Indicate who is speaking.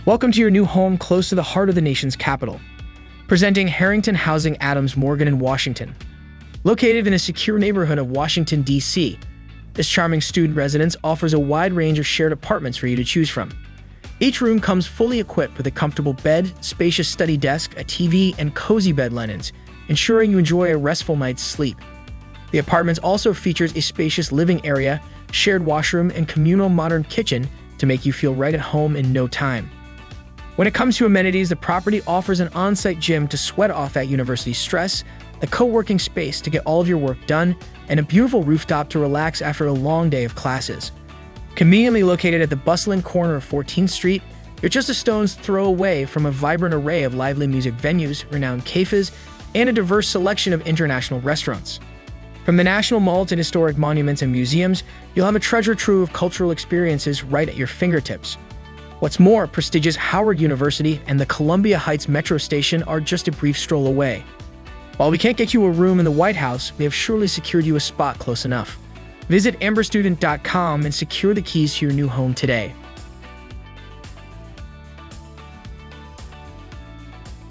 Speaker 1: Welcome to your new home close to the heart of the nation's capital. Presenting Harrington Housing Adams Morgan in Washington. Located in a secure neighborhood of Washington, D.C., this charming student residence offers a wide range of shared apartments for you to choose from. Each room comes fully equipped with a comfortable bed, spacious study desk, a TV, and cozy bed linens, ensuring you enjoy a restful night's sleep. The apartment also features a spacious living area, shared washroom, and communal modern kitchen to make you feel right at home in no time. When it comes to amenities, the property offers an on-site gym to sweat off that university stress, a co-working space to get all of your work done, and a beautiful rooftop to relax after a long day of classes. Conveniently located at the bustling corner of 14th Street, you're just a stone's throw away from a vibrant array of lively music venues, renowned cafes, and a diverse selection of international restaurants. From the National Mall to historic monuments and museums, you'll have a treasure trove of cultural experiences right at your fingertips. What's more, prestigious Howard University and the Columbia Heights Metro Station are just a brief stroll away. While we can't get you a room in the White House, we have surely secured you a spot close enough. Visit amberstudent.com and secure the keys to your new home today.